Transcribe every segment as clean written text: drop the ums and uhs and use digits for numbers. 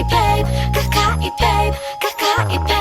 babe, kakaib babe, kakaib babe.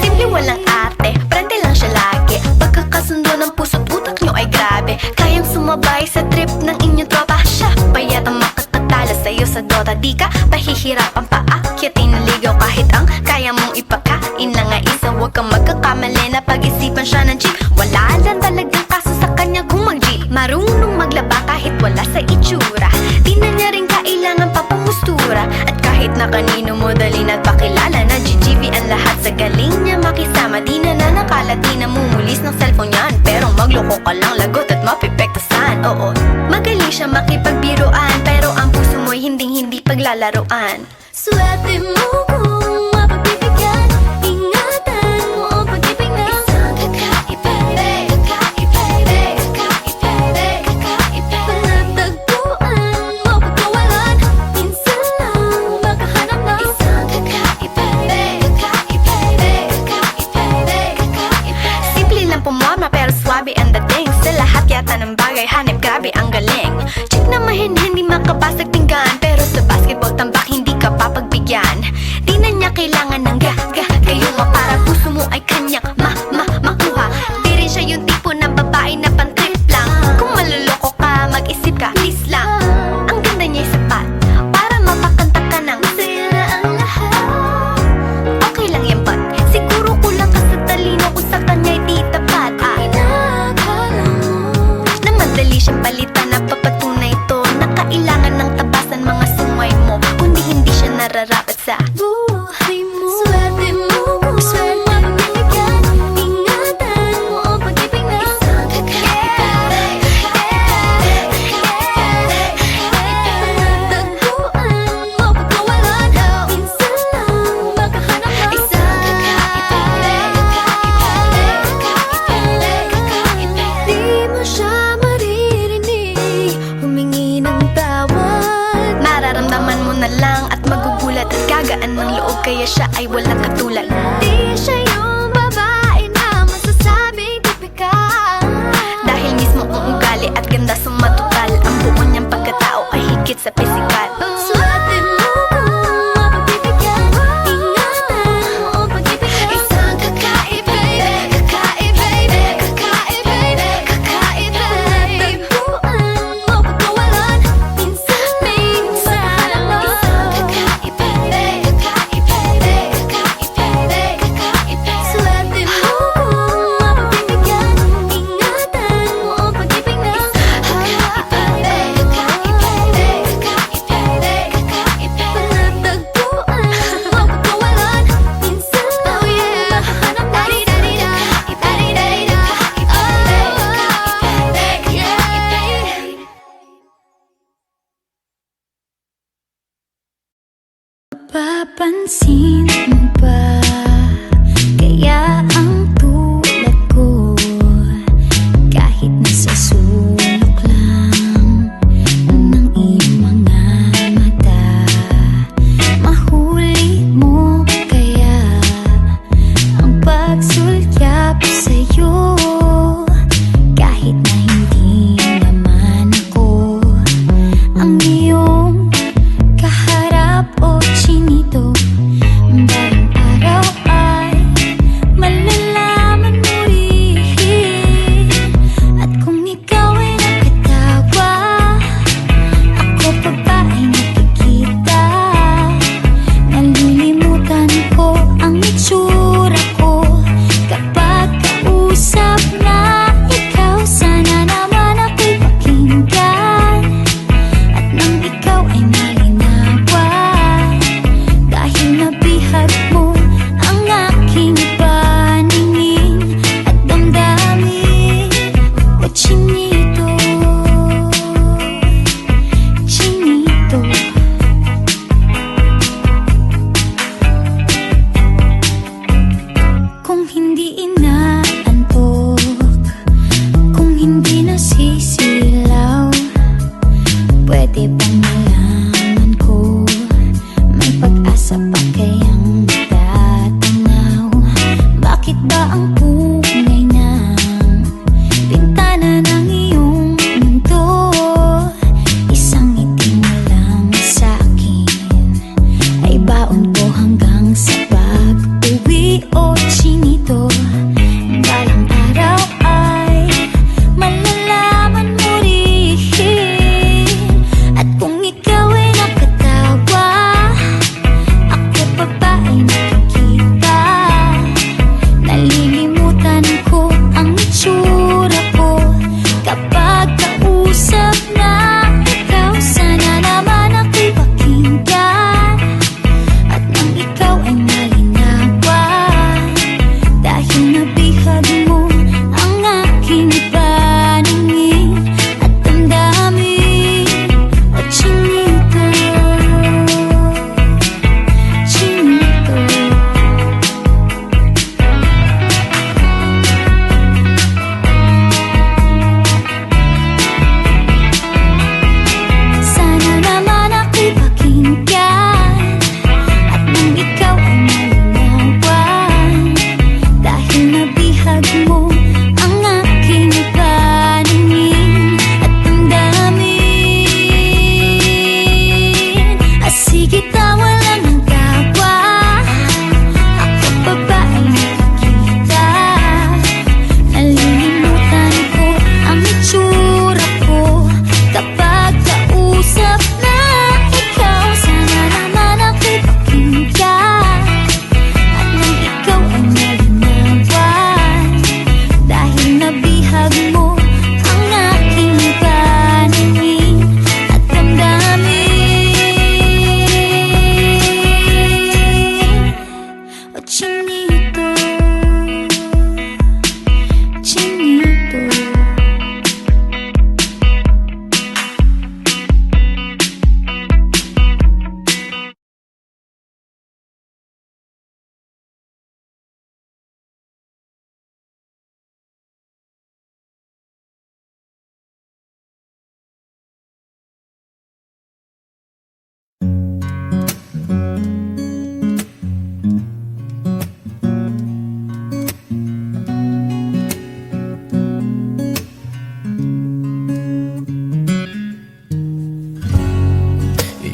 Simple walang ate, prende lang siya lagi. Pagkakasundo ng puso't utak nyo ay grabe. Kayang sumabay sa trip ng inyong tropa. Siya pa yata makakatala sa'yo sa Dota. Di ka pahihirapan pa akyatin na ligaw kahit ang kaya mong ipakain na nga isa. Huwag kang magkakamali na pag-isipan siya ng cheat. Wala lang talagang kaso sa kanya kung mag-G. Marunong maglaba kahit wala sa itsura. Di na niya rin kailangan pa pamustura. At kahit na kanino mo dali nagpakilala na GGV ang lahat sa galing niya makisama. Di na nakala, di na mumulis ng cellphone yan. Pero magloko ka lang, lagot at mapipektasan. Oo, magaling siya makipagbiruan, pero ang puso mo'y hindi paglalaroan. Swerte mo kung mapagbibigyan. Ingatan mo ang pag-ibig na isang kakaib babe, kakaib babe, kakaib babe, kakaib babe. Panatagpuan mo pagkawalan, minsan lang makahanap ng isang kakaib babe, kakaib babe, kakaib babe, kakaib babe. Simple lang pumorma pero swabe ang dating. Sa lahat yata ng bagay hanip, grabe ang galing. Chick na mahinhin, hindi makapasag pinggan. Pero sa basketball tambak hindi ka papagbigyan. Di na niya kailangan ng gayuma para puso mo ay kanyang makuha. Di rin siya yung tipo ng babae na pantrip lang. Kung maluloko ka, mag-isip ka, please lang. Ang ganda niya'y sapat para mapakanta ka ng sa'yo na ang lahat. Okay lang yan but siguro kulang ka sa talino kung sa kanya'y di tapat. Inakala mo na madali siyang palitan na papatunay ito na kailangan ng tabasan mga sungay mo. Kundi hindi siya nararapat sa buhay mo. Swerte mo kung mapagbibigyan. Ingatan mo ang pag-ibig na isang kakaib babe, kakaib babe, panatagpuan mo pagkawalan, minsan lang makahanap ng isang kakaib babe, kakaib babe, kakaib babe. Di mo siya maririnig humingi ng tawad. Mararamdaman mo na lang at magugulat at gagaan ng loob, kaya siya ay walang katulad. Di siya yung babae na masasabing tipikal, dahil mismo ang ugali at ganda sumatotal. Ang buo niyang pagkatao ay higit sa pisikal. Swerte mo kung mapagbibigyan. Ingatan mo ang pag-ibig na isang kakaib babe, kakaib babe, kakaib babe, kakaib babe. Panatagpuan mo pagkawalan, minsan lang isang kakaib babe, kakaib babe, kakaib babe, kakaib babe. Swerte mo kung mapagbibigyan. Ingatan mo ang pag-ibig na isang kakaib babe, kakaib babe, kakaib babe, kakaib babe. Panatagpuan mo pagkawalan, minsan lang makahanap ng isang kakaib babe, kakaib babe, kakaib babe. Papansin mo ba kaya ang tulad ko, kahit nasa sulok lang ng iyong mga mata, mahuli mo kaya ang pagsulyap sa'yo, kahit na hindi naman ako ang iyong kaharap o chinito. Balang araw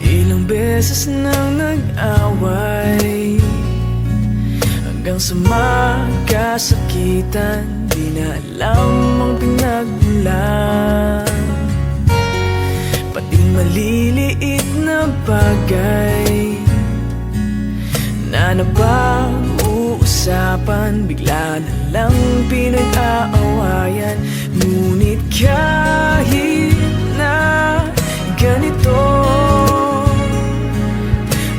Ilang beses nang nag-away hanggang sa magkasakitan, di na alam ang pinagmulan. Pati maliliit na bagay na napag-uusapan, bigla na lang pinag-aawayan. Ngunit kahit na ganito,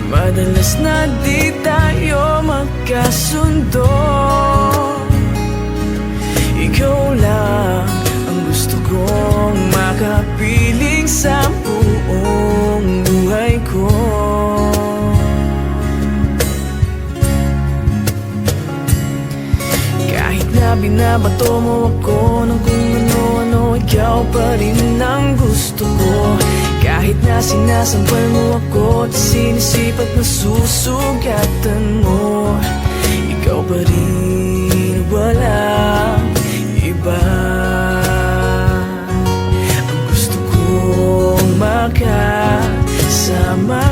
madalas na di tayo magkasundo. Ikaw lang ang gusto kong makapiling sa buong buhay ko. Kahit na binabato mo ako ng kung ano-ano, ikaw pa rin ang gusto ko. Kahit na sinasampal mo ako at sinisipat na susugatan mo, ikaw pa rin, walang iba. Ang gusto kong makasama,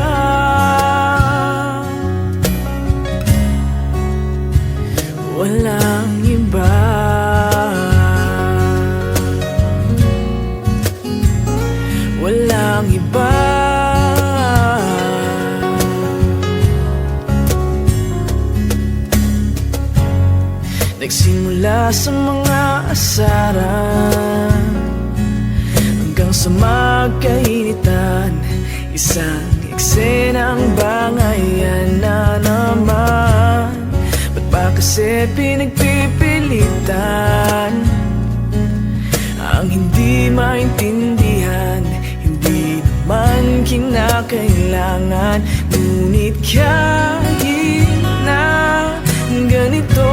walang iba. Walang iba. Nagsimula sa mga asaran hanggang sa magkainitan, isang eksenang bangayan na naman. Ba't ba kasi pinagpipilitan ang hindi maintindihan? Hindi naman kinakailangan. Ngunit kahit na ganito,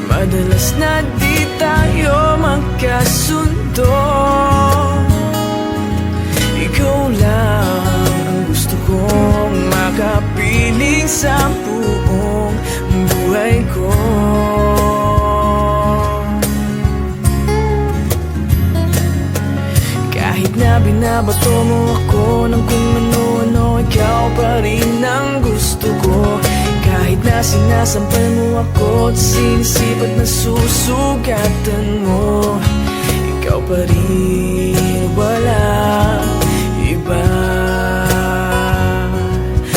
madalas na di tayo magkasundo. Ikaw lang ang gusto kong makapiling sa buong buhay ko. Kahit na binabato mo ako ng kung ano-ano, ikaw pa rin ang gusto ko. Kahit na sinasampal mo ako at sinisipat na susugatan mo, ikaw pa rin, walang iba.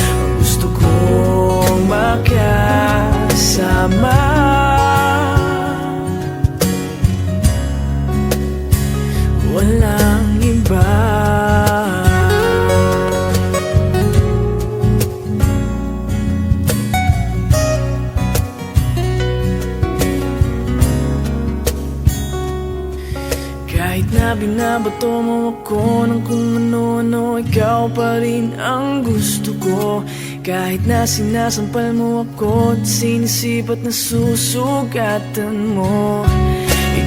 Ang gusto kong makasama, walang iba. Kahit na binabato mo ako ng kung ano-ano, ikaw pa rin ang gusto ko. Kahit na sinasampal mo ako at sinisipat na susugatan mo,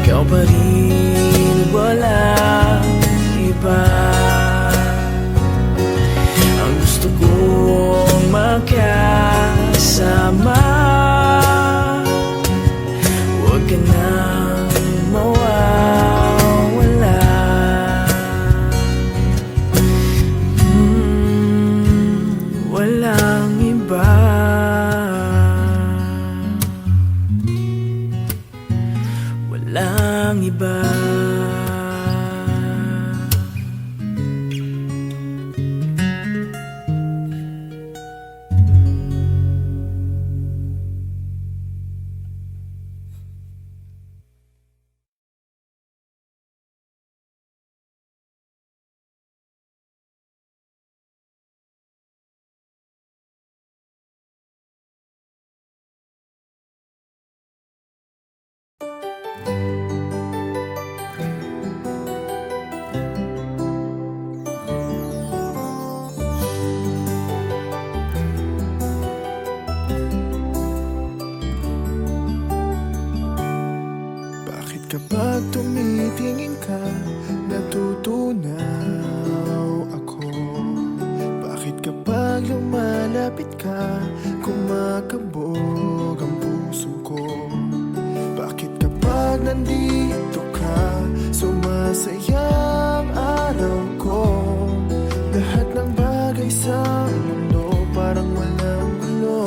ikaw pa rin, walang iba. Ang gusto kong makasama, huwag ka nang mawawala. Walang iba. Walang iba. lumalapit ka, kumakabog ang puso ko. Bakit kapag nandito ka, sumasaya ang araw ko? Lahat ng bagay sa mundo parang walang gulo.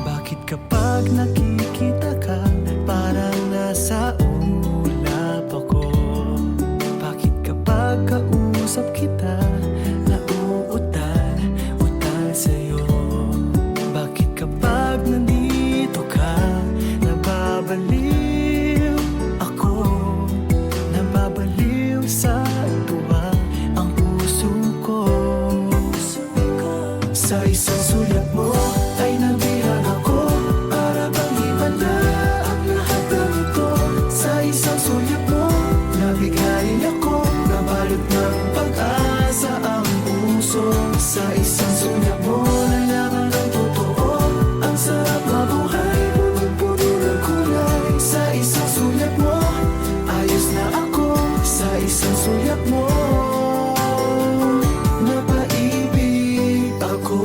Bakit kapag nakikita ka, parang nasa ulap ako? Bakit kapag kausap kita, nauutal sa'yo? Bakit kapag nandito ka, nababaliw ako? Nababaliw sa tuwa ang puso ko. Sa isang sulat mo ay nabihag ako, para bang himala ang lahat ng ito. Sa isang sulat mo, nabigayin ako, nabalot ng pag-asa ang puso. Sa isang sulat mo, nalaman ng totoo, ang sarap mabuhay, punong-puno ng kulay. Sa isang sulat mo, ayos na ako. Sa isang sulat mo, napaibig ako.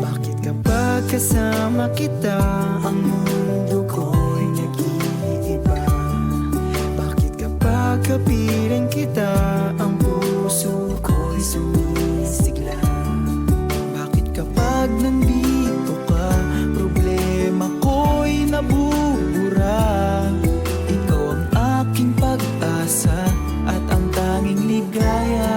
Bakit kapag kasama kita, ang mundo ko'y nag-iiba? Bakit kapag kapiling kita, ang puso ko'y sumisigla? Bakit kapag nandito ka, problema ko'y nabubura? Ikaw ang aking pag-asa at ang tanging ligaya.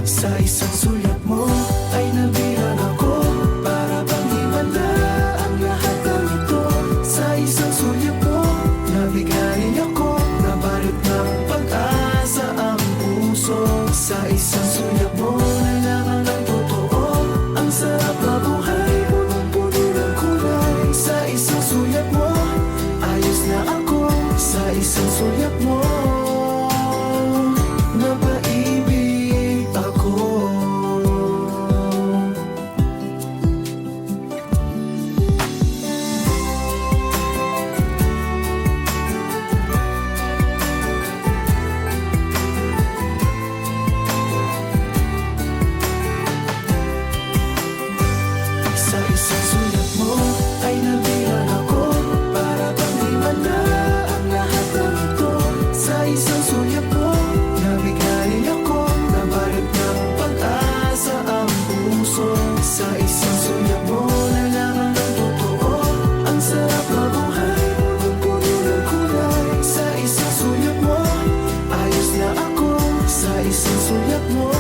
Sa isang sulat mo ay nabihag ako, para bang himala ang lahat ng ito. Sa isang sulat mo, nabigayin ako, nabalot ng pag-asa ang puso. Sa isang sulat mo, nalaman ng totoo, ang sarap mabuhay, punong-puno ng kulay. Sa isang sulat mo, ayos na ako. Sa isang sulat mo, napaibig ako. Sa isang sulat mo ay nabihag ako, para bang himala ang lahat ng ito. Sa isang sulat mo, nabigayin ako, nabalot ng pag-asa ang puso. Sa isang sulat mo, nalaman ng totoo, ang sarap mabuhay, punong-puno ng kulay. Sa isang sulat mo, ayos na ako. Sa isang sulat mo,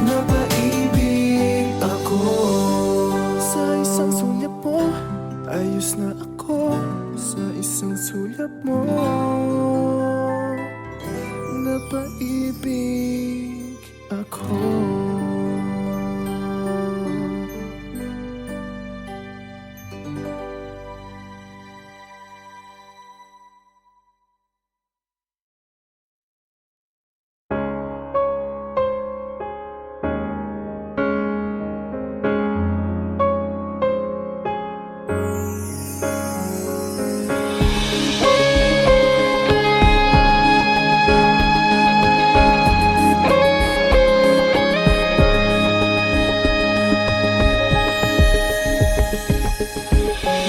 napaibig ako. Sa isang sulat mo, ayos na ako. Sa isang sulat mo, napaibig ako.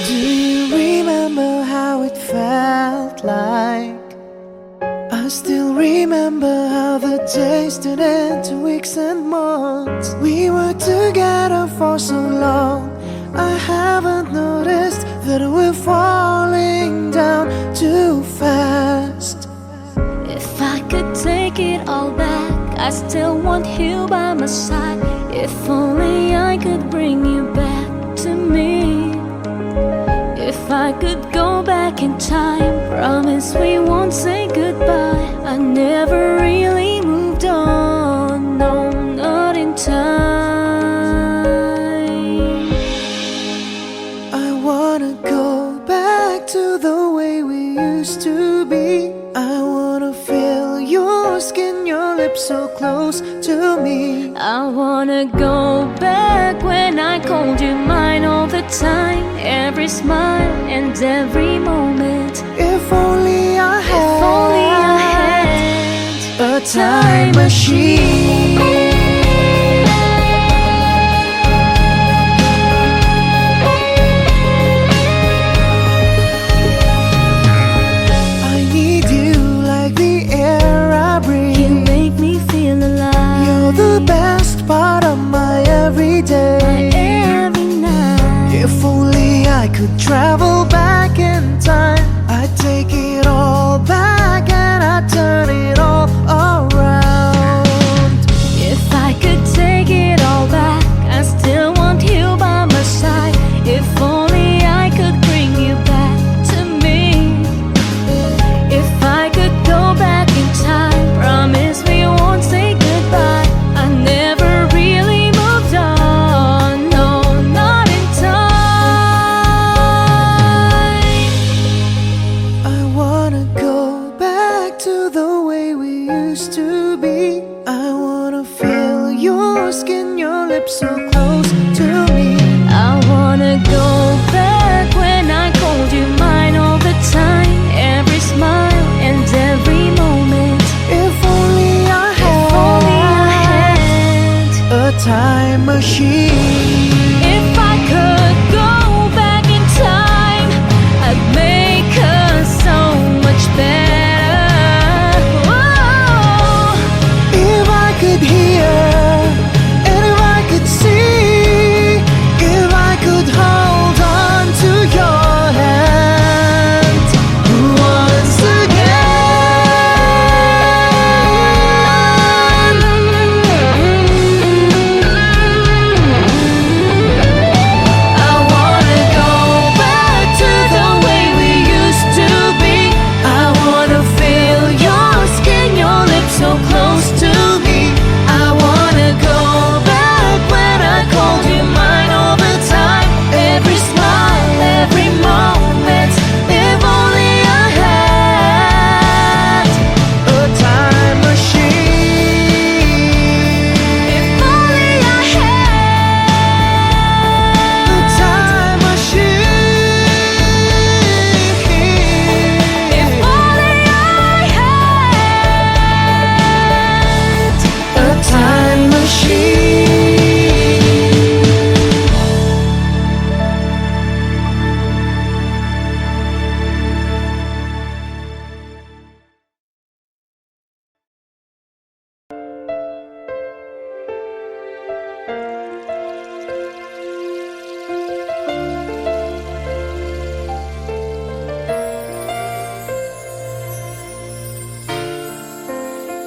Do you remember how it felt like? I still remember how the days turned into weeks and months. We were together for so long, I haven't noticed that we're falling down too fast. If I could take it all back, I still want you by my side. If only I could bring you back to me. If I could go back in time, promise we won't say goodbye. I never really moved on, no, not in time. I wanna go back to the way we used to be. I wanna feel your skin, your lips so close to me. I wanna go back when I called you mine all the time, every smile and every moment. If only time machine. I need you like the air I You breathe. make me feel alive. You're the best part of my everyday. Every night. If only I could travel back in time, I'd take it all back and I'd turn it all around. If I could take it all back, I still want you by my side. If only I could bring you back to me. If I could go back in time, promise we won't say goodbye. I never really moved on, no, not in time. I wanna go back to the way we used to be. I wanna feel your skin, your lips so close to me. I wanna go back when I called you mine all the time. Every smile and every moment. If only I Only I had had. a time machine. If I could go back in time, I'd make us so much better. Whoa. If I could hear and if I could see, if I could hold on to your hand once again. I wanna go back to the way we used to be. I wanna feel your skin, your lips so close to me. I wanna go back when I called you mine all the time. Every smile, every moment. If only I had a time machine. If only I had. A time machine. If only I had. A time machine.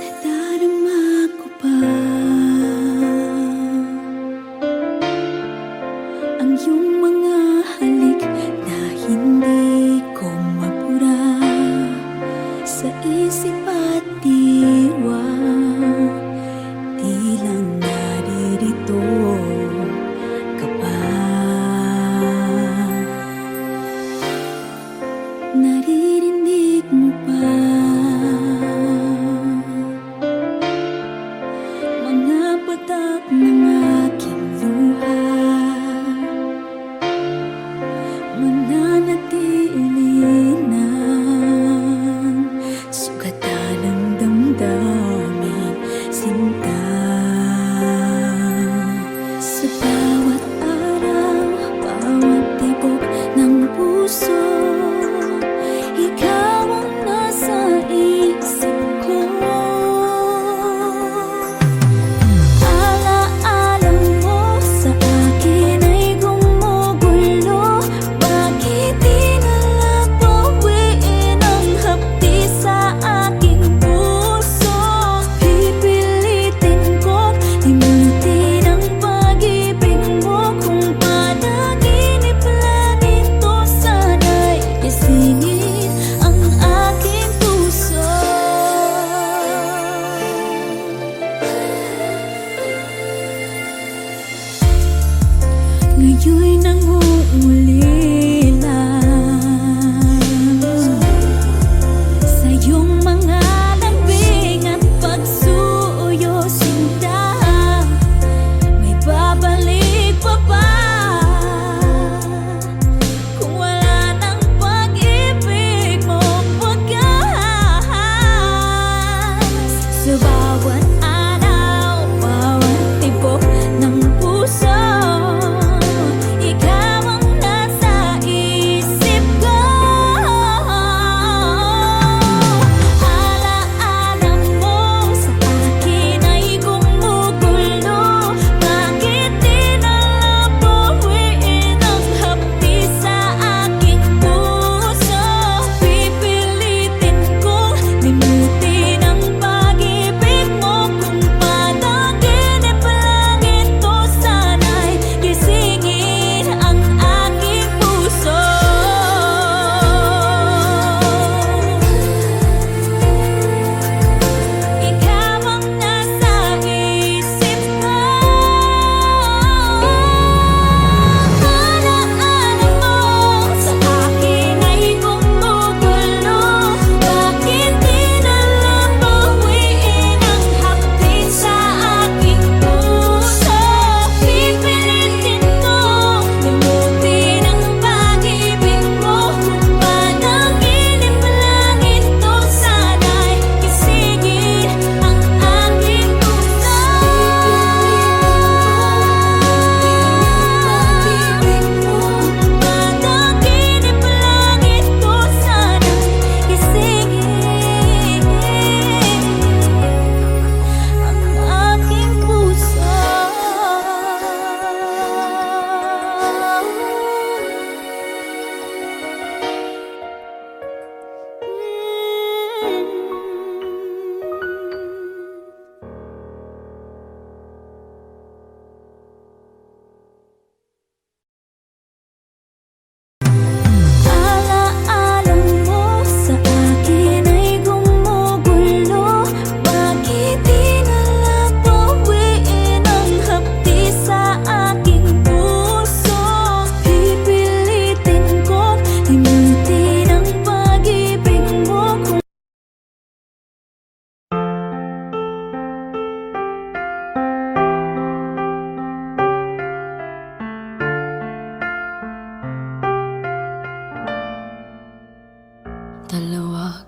Nadarama ko pa ang iyong mga halik na hindi ko mapura sa isip at diwa. Di lang naririto ka pa. Naririnig mo pa mga patak ng aking luha. Mananatili ng sugatan ng damdamin, sinta. Sa bawat araw, bawat tibok ng puso, ikaw ang nasa isip ko. Ala-alam mo sa akin ay gumugulo. Bakit di na lang bawiin ang hapdi sa aking puso? Pipilitin ko't limutin ang pag-ibig mo. Kung panaginip lang ito, sana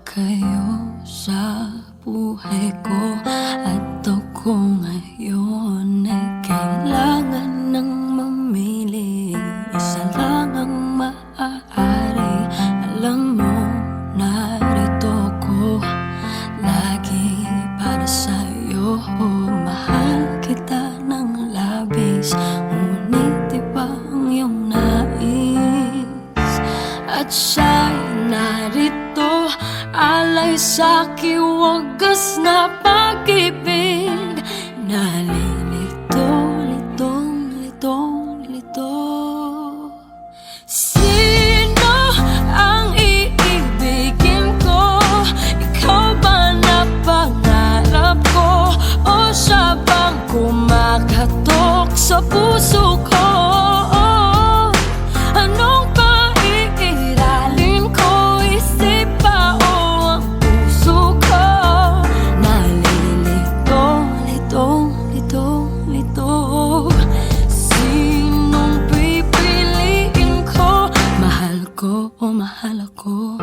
kayo sa buhay ko. At ako ngayon ay kailangan ng mamili. Isa lang ang maaari. Alam mo, narito ko lagi para sa'yo. Mahal kita ng labis, ngunit iba ang iyong nais. At siya'y narito, alay sa'ki wagas na pag-ibig. Nalilito, litong, litong, lito. Sino ang iibigin ko? Ikaw ba na pangarap ko? O siya bang kumakatok sa puso ko? Anong paiiralin ko? Isip ba o ang puso ko? Nalilito, litong, litong, lito. Sinong pipiliin ko? Mahal ko o mahal ako?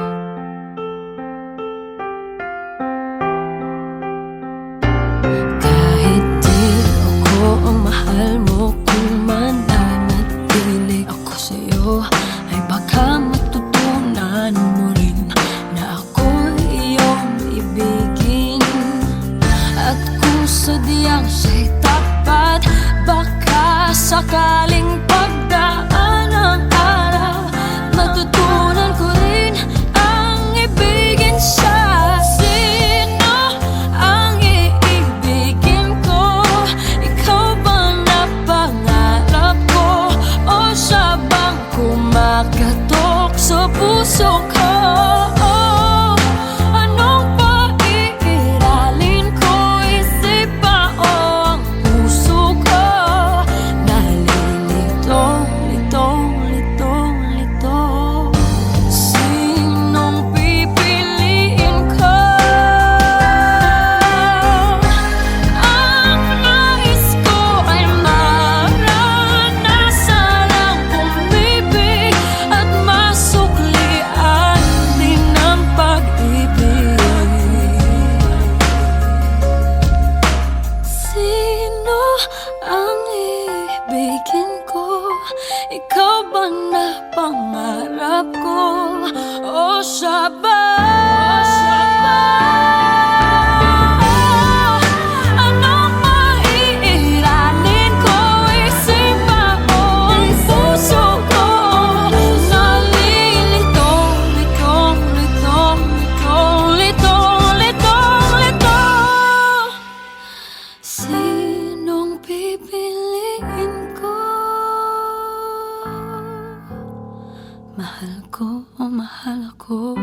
Kahit di ako ang mahal mo, kung mananatili ako sa'yo, ay baka matutunan mo rin na ako'y iyong ibigin. At kung sadyang siya'y tapat, baka sakaling pagdaan ng araw, matutunan ko rin ang ibigin siya. Sino ang iibigin ko? Ikaw ba na pangarap ko? O siya bang kumakatok sa puso ko? Anong paiiralin ko? Isip ba o ang puso ko? Nalilito, litong, litong, lito. Sinong pipiliin ko? Ang nais ko ay maranasan ang pumibig at masuklian din ang pag-ibig. Sino ang ibigin ko? Ikaw ba na pangarap ko? O siya ba? Anong maiiralin ko? Isip ba o ang puso ko? Nalilito, litong, litong, litong, litong, litong, lito. Sinong pipiliin ko? Mahal ko o mahal ako?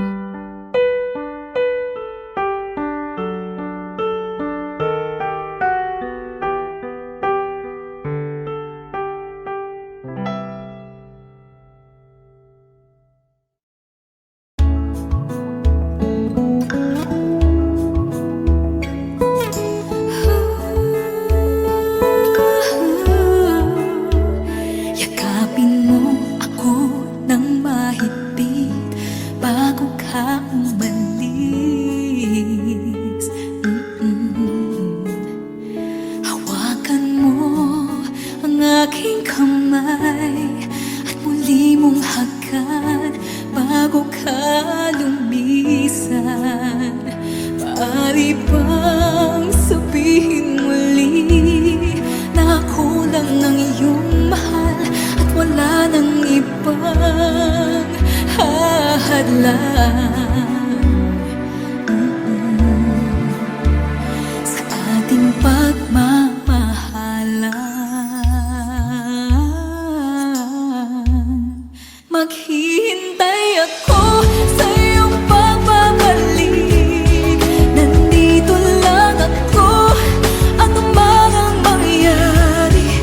Yakapin mo ako ng mahigpit bago ka umalis. Hawakan mo ang aking kamay at muli mong hagan bago ka lumisan. Maaari bang sabihin muli na ako lang ang iyong mahal at wala nang ibang hahadlang sa ating pagmamahalan? Maghihintay ako sa iyong pagbabalik. Nandito lang ako, ano man ang mangyari.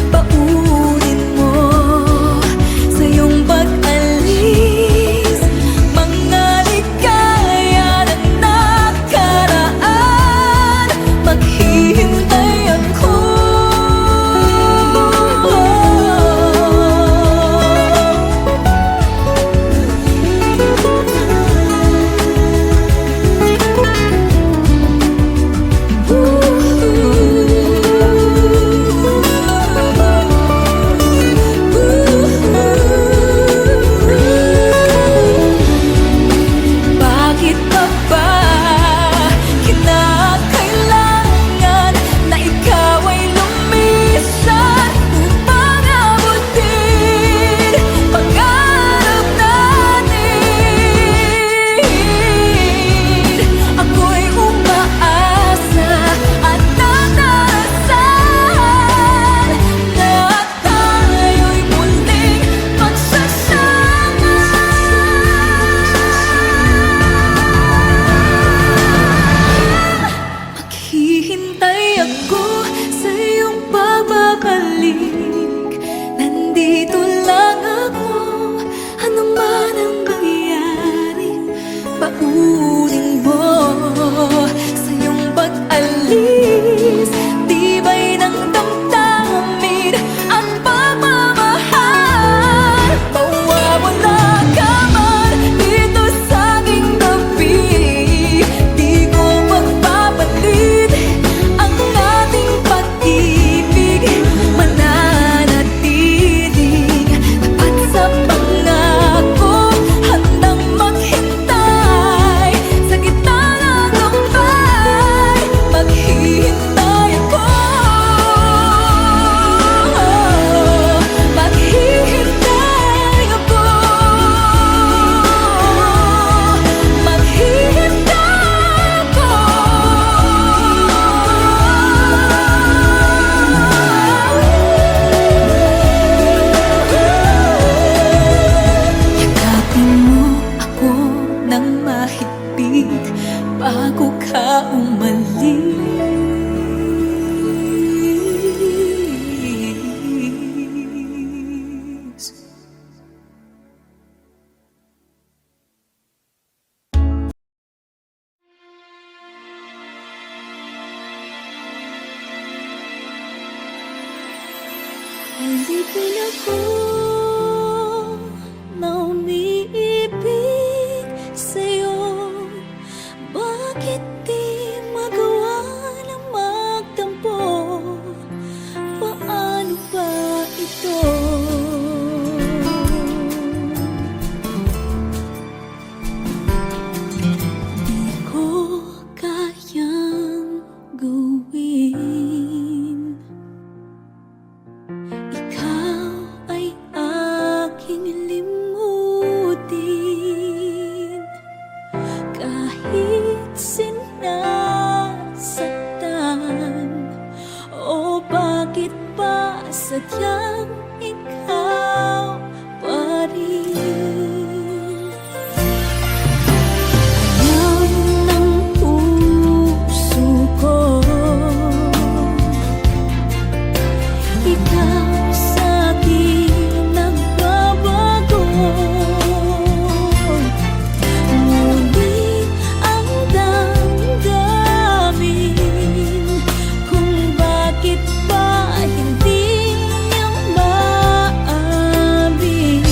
Paunin mo sa iyong pag-alis mga ligaya na nakaraan. Maghihintay ako. bago ka umalis. Alipin ako na umiibig sa'yo. Bakit di magawa na magtampo? Paano ba ito? Di ko kayang gawin. Ikaw ay aking limutin, kahit sinasaktan. O bakit ba sadyang ikaw pa rin? Alam ng puso ko, ikaw sa'kin nagbabago. Ngunit ang damdamin kung bakit ba hindi niya maamin.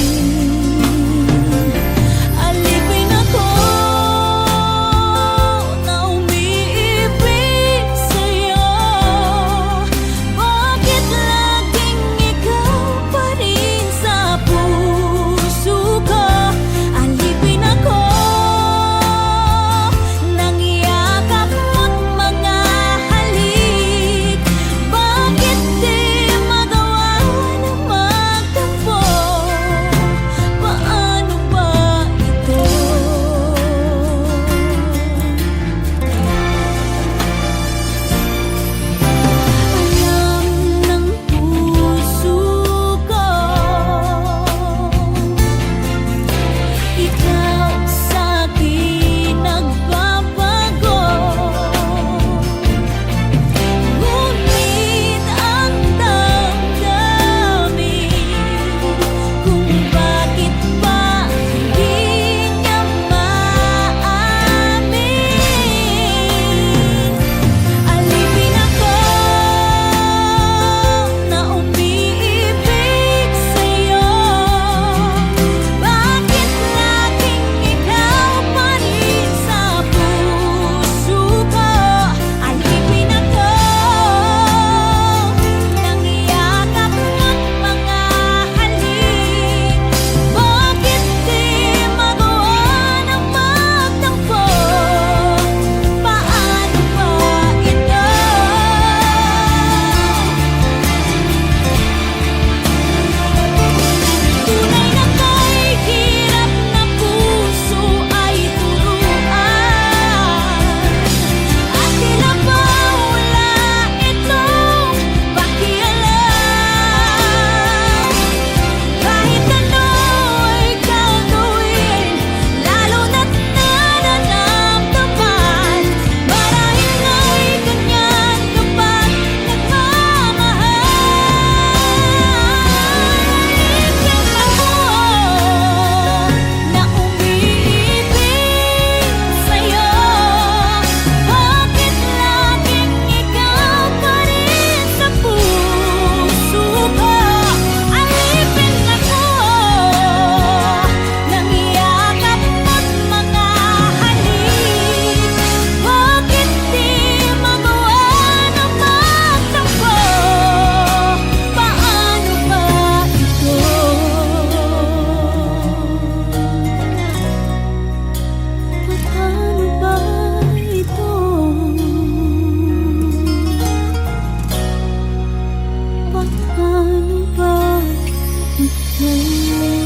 Alipin ako na umiibig sa'yo. Bakit laging ikaw pa rin sa puso ko? Alipin ako ng yakap mo't mga halik. Bakit di magawa na magtampo? Paano ba ito? Alam ng puso ko, ikaw sa'kin nagbabago. Ngunit ang damdamin kung bakit ba hindi niya maamin. Alipin ako na umiibig sa'yo. Bakit laging ikaw pa rin sa puso ko? Alipin ako ng yakap mo't mga halik. Bakit di magawa na magtampo? Paano ba ito? Tunay na kay hirap na puso ay turuan, at tila ba wala itong pakialam. Kahit ano'y gagawin, lalo na't nararamdaman. Marahil nga'y ganyan kapag nagmamahal. Alipin ako na umiibig sa'yo. Bakit laging ikaw pa rin sa puso ko? Alipin ako ng yakap mo't mga halik. Bakit di magawa na magtampo? Paano ba ito? Paano ba ito? Paano ba ito?